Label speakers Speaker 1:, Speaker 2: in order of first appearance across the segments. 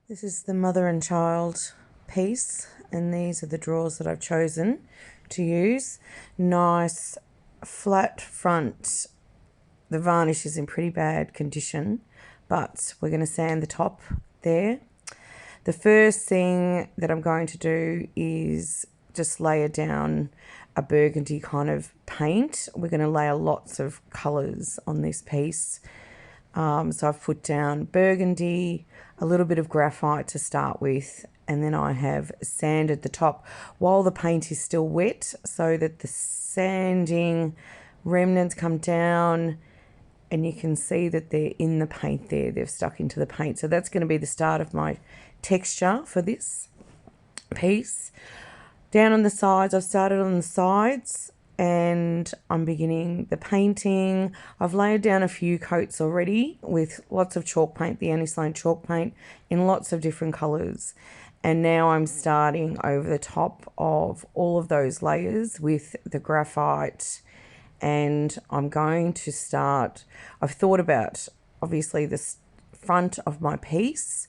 Speaker 1: This is the mother and child piece, and these are the drawers that I've chosen to use. Nice flat front. The varnish is in pretty bad condition, but we're going to sand the top there. The first thing that I'm going to do is just layer down a burgundy kind of paint. We're going to layer lots of colours on this piece. So I've put down burgundy, a little bit of graphite to start with, and then I have sanded the top while the paint is still wet so that the sanding remnants come down and you can see that they're in the paint there. They've stuck into the paint. So that's going to be the start of my texture for this piece. Down on the sides, I've started on the sides and I'm beginning the painting. I've laid down a few coats already with lots of chalk paint, the Sloan chalk paint in lots of different colours. And now I'm starting over the top of all of those layers with the graphite, and I'm going to start, I've thought about obviously the front of my piece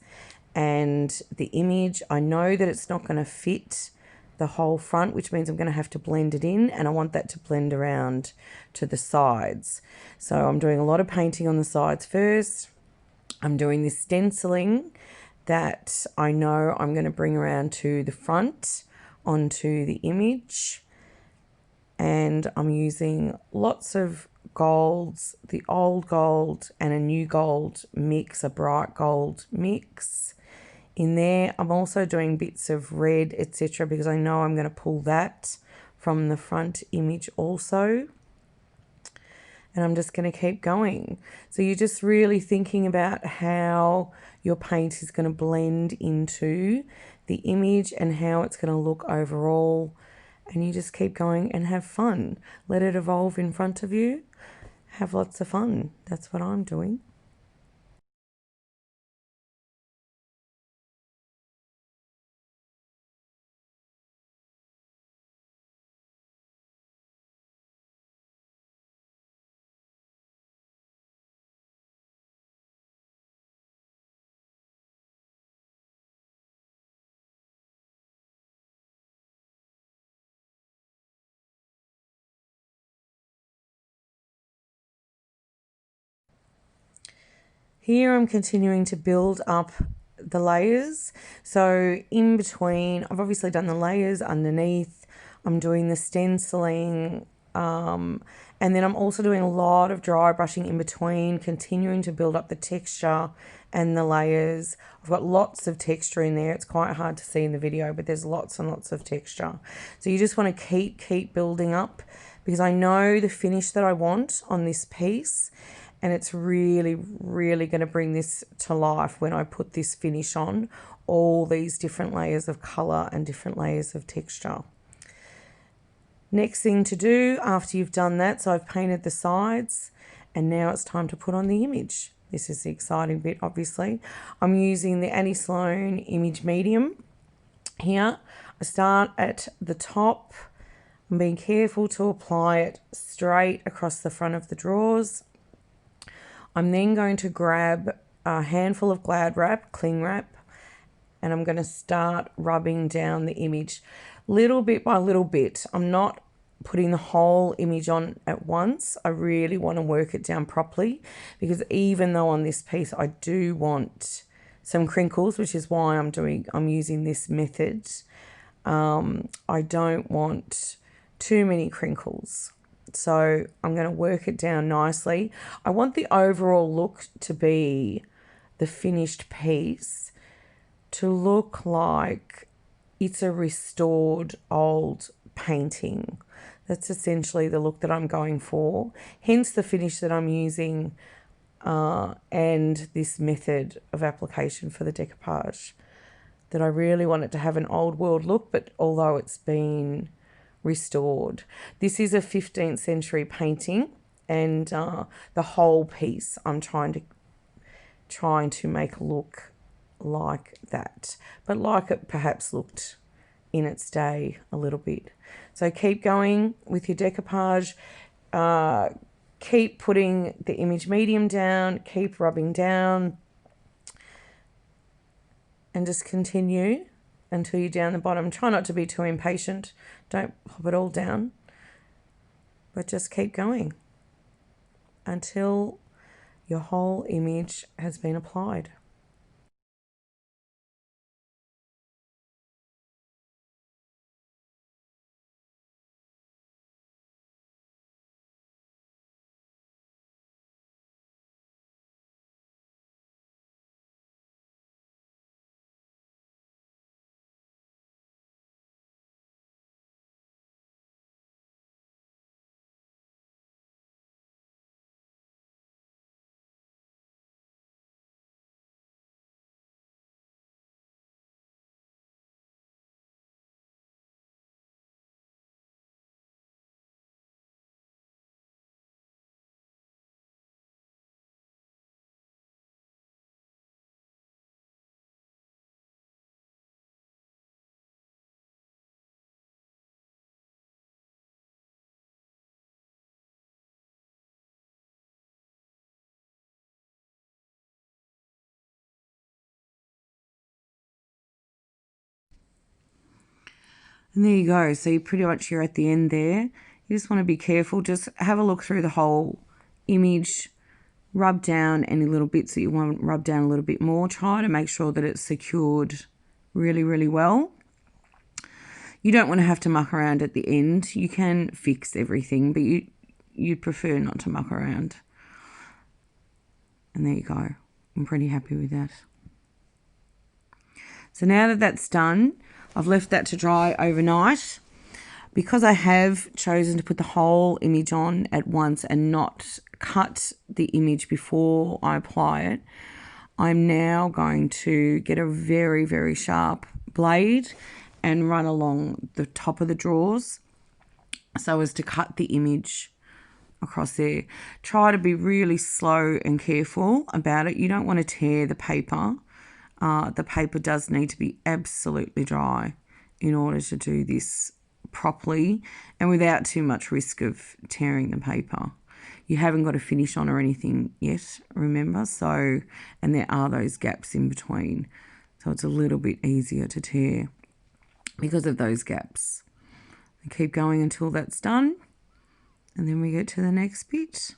Speaker 1: and the image. I know that it's not going to fit the whole front, which means I'm going to have to blend it in, and I want that to blend around to the sides. So I'm doing a lot of painting on the sides first. I'm doing this stenciling that I know I'm going to bring around to the front onto the image, and I'm using lots of golds, the old gold and a new gold mix, a bright gold mix in there. I'm also doing bits of red, etc., because I know I'm going to pull that from the front image also. And I'm just going to keep going. So you're just really thinking about how your paint is going to blend into the image and how it's going to look overall. And you just keep going and have fun. Let it evolve in front of you. Have lots of fun. That's what I'm doing. Here I'm continuing to build up the layers. So in between, I've obviously done the layers underneath. I'm doing the stenciling, and then I'm also doing a lot of dry brushing in between, continuing to build up the texture and the layers. I've got lots of texture in there. It's quite hard to see in the video, but there's lots and lots of texture. So you just want to keep building up, because I know the finish that I want on this piece, and it's really, really going to bring this to life when I put this finish on, all these different layers of colour and different layers of texture. Next thing to do after you've done that, so I've painted the sides and now it's time to put on the image. This is the exciting bit, obviously. I'm using the Sloan Image Medium here. I start at the top. I'm being careful to apply it straight across the front of the drawers. I'm then going to grab a handful of Glad wrap, cling wrap, and I'm going to start rubbing down the image little bit by little bit. I'm not putting the whole image on at once. I really want to work it down properly, because even though on this piece I do want some crinkles, which is why I'm using this method, I don't want too many crinkles. So I'm going to work it down nicely. I want the overall look to be, the finished piece to look like it's a restored old painting. That's essentially the look that I'm going for. Hence the finish that I'm using, and this method of application for the decoupage. That I really want it to have an old world look, but although it's been restored. This is a 15th century painting, and the whole piece I'm trying to make look like that, but like it perhaps looked in its day a little bit. So keep going with your decoupage. Keep putting the image medium down, keep rubbing down. and just continue until you're down the bottom. Try not to be too impatient. Don't pop it all down, but just keep going until your whole image has been applied. And there you go. So you pretty much you're at the end there. You just want to be careful. Just have a look through the whole image. Rub down any little bits that you want to rub down a little bit more. Try to make sure that it's secured really, really well. You don't want to have to muck around at the end. You can fix everything, but you'd prefer not to muck around. And there you go. I'm pretty happy with that. So now that that's done, I've left that to dry overnight. Because I have chosen to put the whole image on at once and not cut the image before I apply it, I'm now going to get a very, very sharp blade and run along the top of the drawers so as to cut the image across there. Try to be really slow and careful about it. You don't want to tear the paper. The paper does need to be absolutely dry in order to do this properly and without too much risk of tearing the paper. You haven't got a finish on or anything yet, remember? So, and there are those gaps in between. So it's a little bit easier to tear because of those gaps. And keep going until that's done. And then we get to the next bit.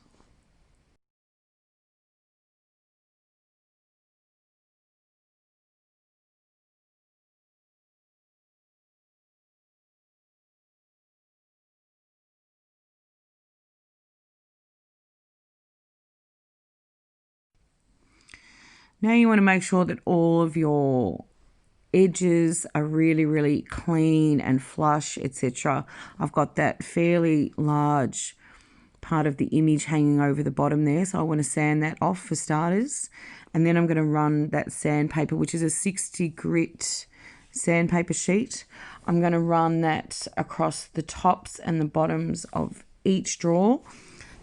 Speaker 1: Now you want to make sure that all of your edges are really, really clean and flush, etc. I've got that fairly large part of the image hanging over the bottom there, so I want to sand that off for starters. And then I'm going to run that sandpaper, which is a 60 grit sandpaper sheet. I'm going to run that across the tops and the bottoms of each drawer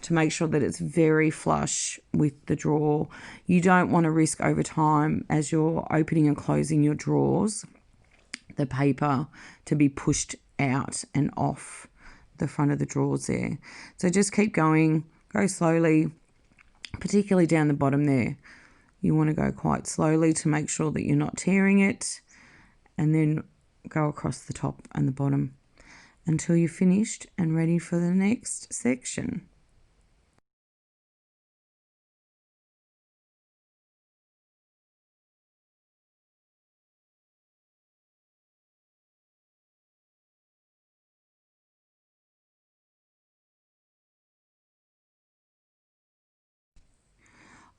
Speaker 1: to make sure that it's very flush with the drawer. You don't want to risk over time as you're opening and closing your drawers, the paper to be pushed out and off the front of the drawers there. So just keep going, go slowly, particularly down the bottom there. You want to go quite slowly to make sure that you're not tearing it, and then go across the top and the bottom until you're finished and ready for the next section.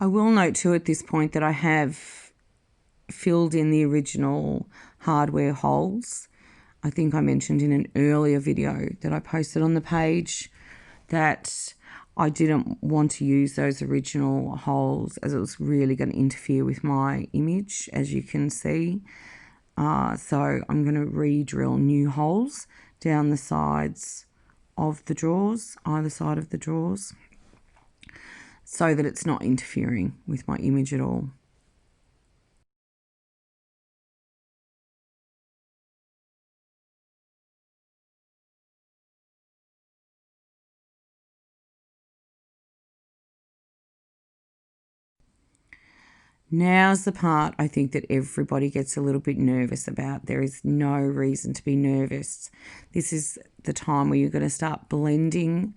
Speaker 1: I will note too at this point that I have filled in the original hardware holes. I think I mentioned in an earlier video that I posted on the page that I didn't want to use those original holes as it was really going to interfere with my image, as you can see. So I'm going to re-drill new holes down the sides of the drawers, either side of the drawers, so that it's not interfering with my image at all. Now's the part I think that everybody gets a little bit nervous about. There is no reason to be nervous. This is the time where you're going to start blending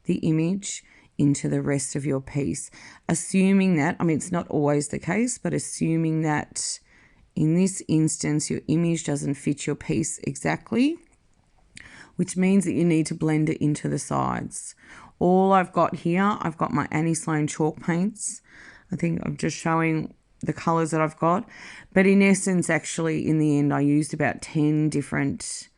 Speaker 1: the image into the rest of your piece. Assuming that, I mean, it's not always the case, but assuming that in this instance, your image doesn't fit your piece exactly, which means that you need to blend it into the sides. All I've got here, I've got my Annie Sloan chalk paints. I think I'm just showing the colours that I've got. But in essence, actually, in the end, I used about 10 different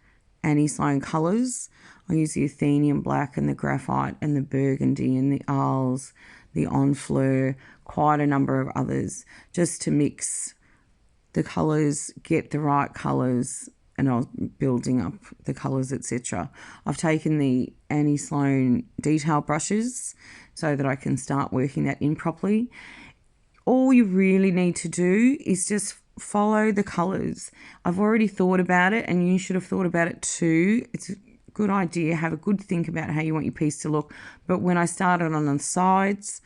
Speaker 1: Annie Sloan colours. I used the Athenium black and the graphite and the burgundy and the Arles, the Enfleur, quite a number of others, just to mix the colours, get the right colours, and I was building up the colours, etc. I've taken the Annie Sloan detail brushes so that I can start working that in properly. All you really need to do is just follow the colours. I've already thought about it, and you should have thought about it too. It's a good idea. Have a good think about how you want your piece to look. But when I started on the sides,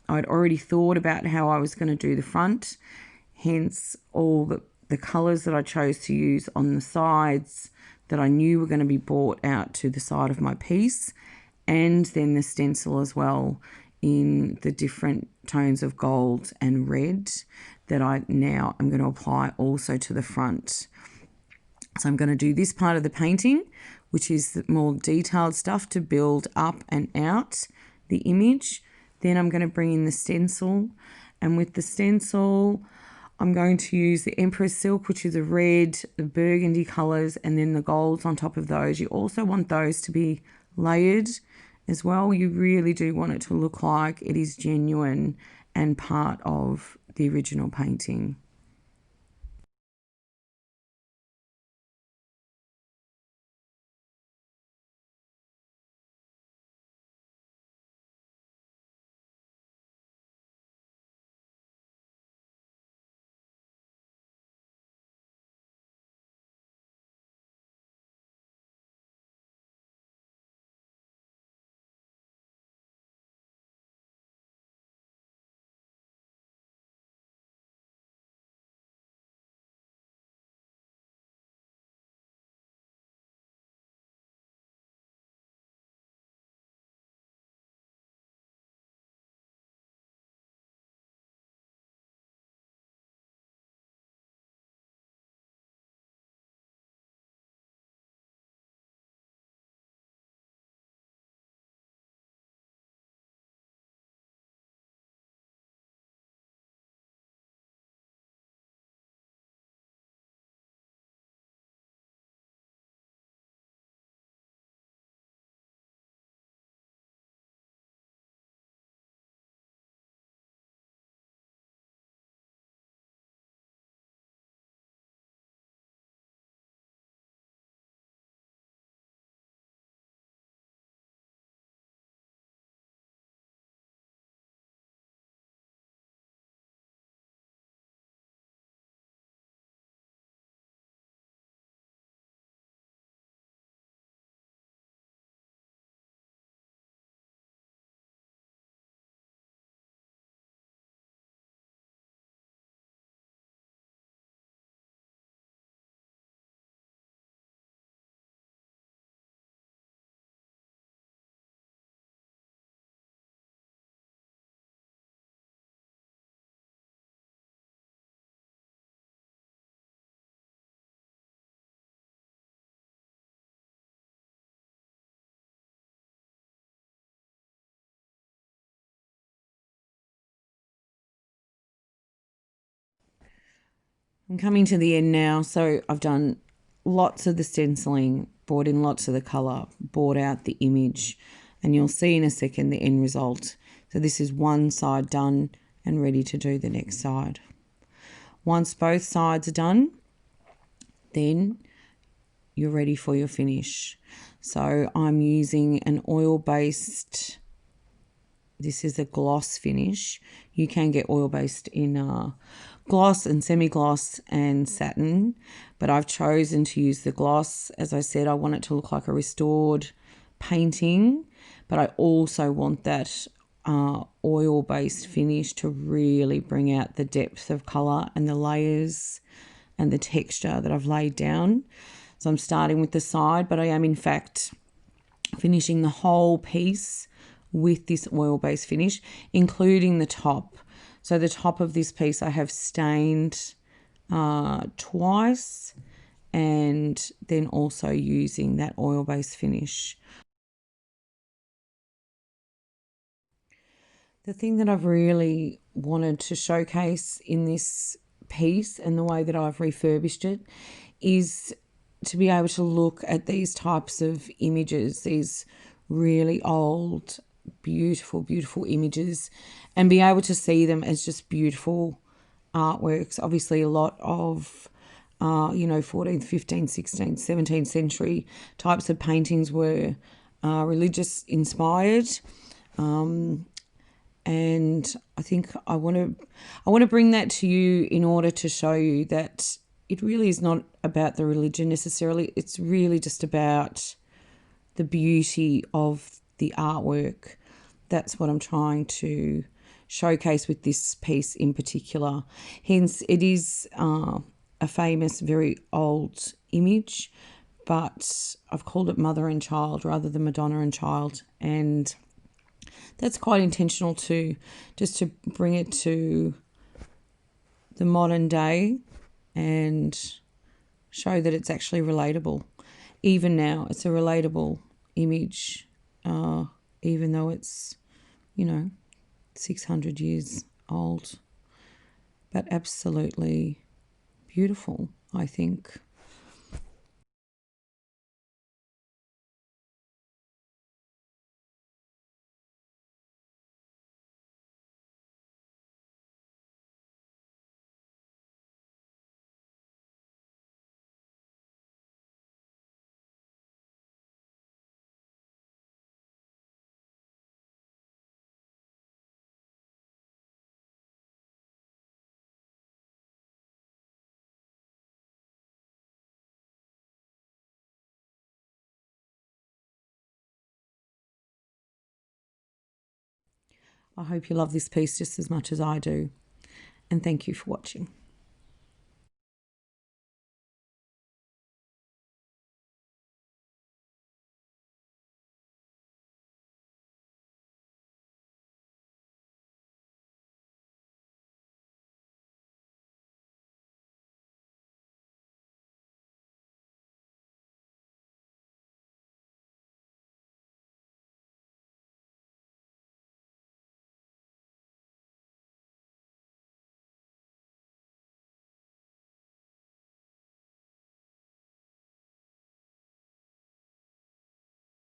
Speaker 1: I'd already thought about how I was going to do the front. Hence, all the colours that I chose to use on the sides that I knew were going to be brought out to the side of my piece, and then the stencil as well in the different tones of gold and red that I now am going to apply also to the front. So I'm going to do this part of the painting, which is the more detailed stuff to build up and out the image. Then I'm going to bring in the stencil, and with the stencil I'm going to use the Empress Silk, which is a red, the burgundy colours, and then the golds on top of those. You also want those to be layered as well. You really do want it to look like it is genuine and part of the original painting. I'm coming to the end now, so I've done lots of the stenciling, brought in lots of the colour, brought out the image, and you'll see in a second the end result. So this is one side done and ready to do the next side. Once both sides are done, then you're ready for your finish. So I'm using an oil-based, this is a gloss finish. You can get oil-based in gloss and semi-gloss and satin, but I've chosen to use the gloss. As I said, I want it to look like a restored painting, but I also want that oil-based finish to really bring out the depth of colour and the layers and the texture that I've laid down. So I'm starting with the side, but I am in fact finishing the whole piece with this oil-based finish, including the top. So the top of this piece I have stained twice, and then also using that oil-based finish. The thing that I've really wanted to showcase in this piece and the way that I've refurbished it is to be able to look at these types of images, these really old, beautiful, beautiful images, and be able to see them as just beautiful artworks. Obviously, a lot of 14th, 15th, 16th, 17th century types of paintings were religious inspired. And I think I want to bring that to you in order to show you that it really is not about the religion necessarily. It's really just about the beauty of the artwork. That's what I'm trying to showcase with this piece in particular. Hence, it is a famous, very old image, but I've called it Mother and Child rather than Madonna and Child. And that's quite intentional too, just to bring it to the modern day and show that it's actually relatable. Even now, it's a relatable image, even though it's, 600 years old. But absolutely beautiful, I think. I hope you love this piece just as much as I do. And thank you for watching.